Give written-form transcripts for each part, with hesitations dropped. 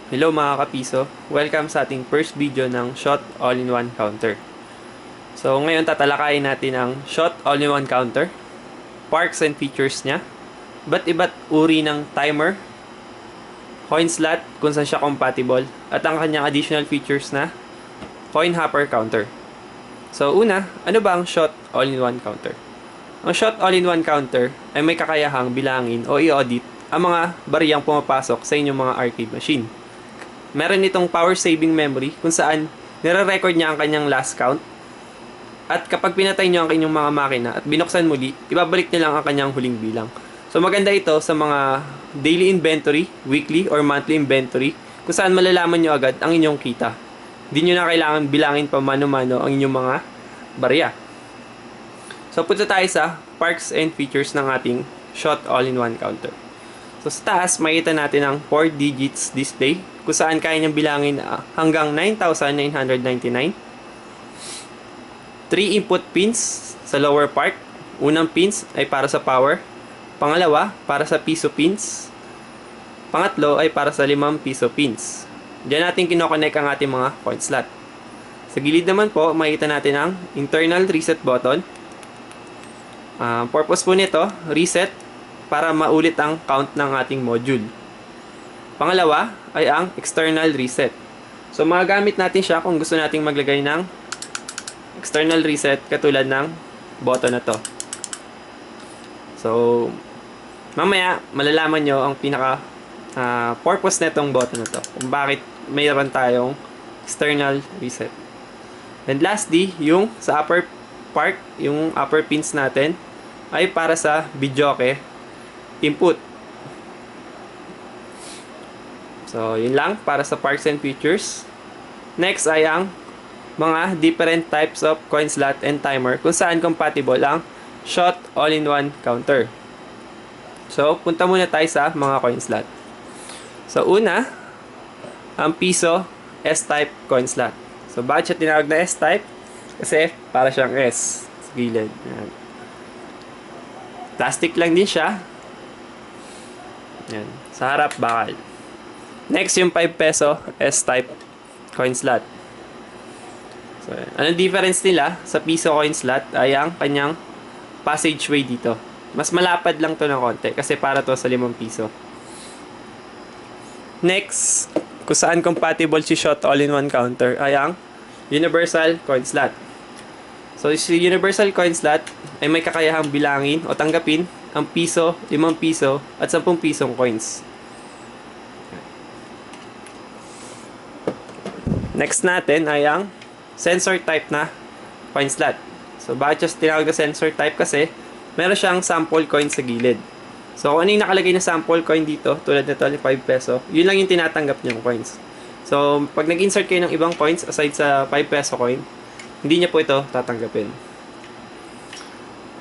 Hello mga kapiso, welcome sa ating first video ng Shot All-in-One Counter. So ngayon tatalakayin natin ang Shot All-in-One Counter, parts and features niya, iba't uri ng timer, coin slot kung saan siya compatible, at ang kanyang additional features na coin hopper counter. So una, ano ba ang Shot All-in-One Counter? Ang Shot All-in-One Counter ay may kakayahang bilangin o i-audit ang mga bariyang pumapasok sa inyong mga arcade machine. Meron itong power saving memory kung saan nire-record niya ang kanyang last count, at kapag pinatay niyo ang inyong mga makina at binuksan muli, ibabalik niya lang ang kanyang huling bilang. So maganda ito sa mga daily inventory, weekly or monthly inventory kung saan malalaman niyo agad ang inyong kita. Hindi niyo na kailangan bilangin pa mano-mano ang inyong mga barya. So punta tayo sa parts and features ng ating Shot All-in-One Counter. So sa taas, makita natin ang 4 digits display kung saan kaya niyang bilangin hanggang 9,999. 3 input pins sa lower part. Unang pins ay para sa power. Pangalawa, para sa piso pins. Pangatlo ay para sa 5 piso pins. Diyan natin kinoconnect ang ating mga coin slot. Sa gilid naman po, makita natin ang internal reset button. Purpose po nito, reset para maulit ang count ng ating module. Pangalawa ay ang external reset. So magagamit natin siya kung gusto nating maglagay ng external reset katulad ng button na to. So mamaya malalaman nyo ang pinaka purpose netong button na to, kung bakit mayroon tayong external reset. And lastly, yung sa upper part, yung upper pins natin ay para sa videoke input. So, yun lang para sa parts and features. Next ay ang mga different types of coin slot and timer kung saan compatible ang Shot All-in-One Counter. So, punta muna tayo sa mga coin slot. So, una, ang piso S-type coin slot. So, bakit siya tinawag na S-type? Kasi para siyang S sa gilid. Yan. Plastic lang din siya. Yan. Sa harap, bakal. Next, yung 5 peso S-type coin slot. So, anong difference nila sa piso coin slot ay ang kanyang passageway dito. Mas malapad lang to ng konti kasi para to sa 5 piso. Next, kung saan compatible si Shot All-in-One Counter ay ang universal coin slot. So, si universal coin slot ay may kakayahang bilangin o tanggapin ang piso, 5 piso, at 10 pisong coins. Next natin ay ang sensor type na coin slot. So, bakit siya tinawag na sensor type? Kasi meron siyang sample coin sa gilid. So, kung ano yung nakalagay na sample coin dito, tulad nito, 5 peso, yun lang yung tinatanggap niyang coins. So, pag nag-insert kayo ng ibang coins aside sa 5 peso coin, hindi niya po ito tatanggapin.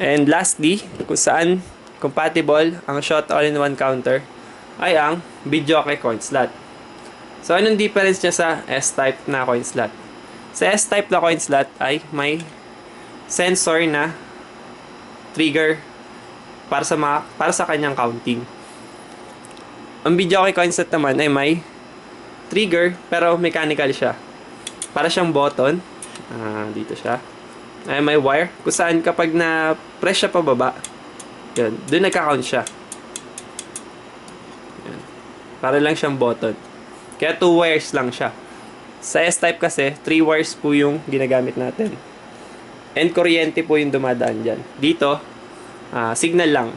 And lastly, kung saan compatible ang Shot All-in-One Counter ay ang videoke coin slot. So, anong difference niya sa S-type na coin slot? Sa S-type na coin slot ay may sensor na trigger para sa kanyang counting. Ang videoke coin slot naman ay may trigger pero mechanical siya. Para siyang button. Dito siya. Ay may wire kung saan kapag na-press siya pababa, yun, doon nagka-count siya. Yun. Para lang siyang button. Kaya 2 wires lang siya. Sa S-type kasi, 3 wires po yung ginagamit natin. And kuryente po yung dumadaan dyan. Dito, signal lang.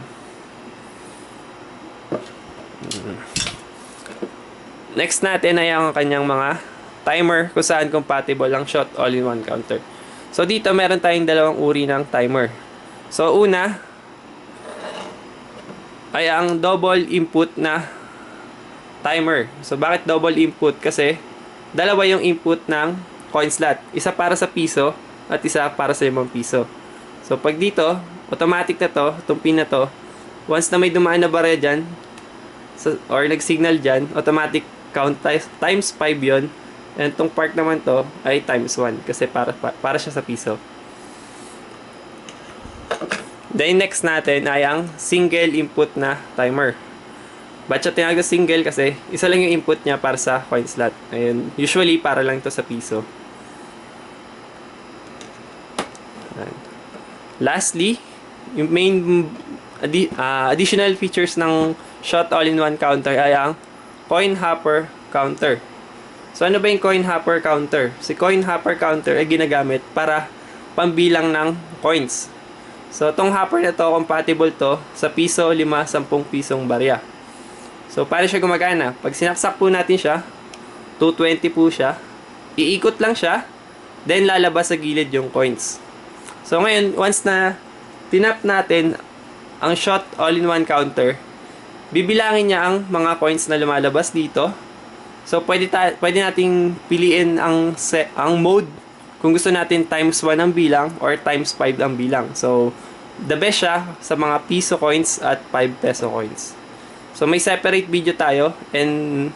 Next natin ay ang kanyang mga timer kung saan compatible ang Shot All-in-One Counter. So dito meron tayong dalawang uri ng timer. So una ay ang double input na timer. So bakit double input? Kasi dalawa yung input ng coin slot. Isa para sa piso at isa para sa 5 piso. So pag dito, automatic na to, itong pin na to, once na may dumaan na barya dyan, or nag-signal dyan, automatic count times 5 yon. And itong part naman to ay times 1 kasi para siya sa piso. Then next natin ay ang single input na timer. Ba't siya tinawag na single? Kasi isa lang yung input niya para sa coin slot. Ayun, usually para lang to sa piso. Ayan. Lastly, yung main additional features ng SHOT All-in-One Counter ay ang coin hopper counter. So ano ba yung coin hopper counter? Si coin hopper counter ay ginagamit para pambilang ng coins. So tong hopper na to, compatible to sa piso, 5, 10 pisong barya. So paano siya gumagana? Pag sinaksak po natin siya, 220 po siya, iikot lang siya, then lalabas sa gilid yung coins. So ngayon, once na tinap natin ang SHOT All-in-One Counter, bibilangin niya ang mga coins na lumalabas dito. So pwede nating piliin ang mode kung gusto natin times 1 ang bilang or times 5 ang bilang. So the best siya sa mga piso coins at 5 peso coins. So may separate video tayo and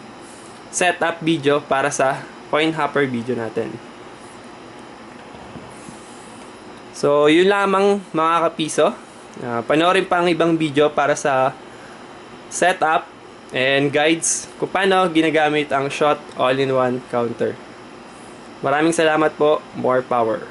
setup video para sa coin hopper video natin. So yun lamang mga kapiso. Panoorin pa ang ibang video para sa setup and guides kung paano ginagamit ang SHOT All-in-One Counter. Maraming salamat po. More power.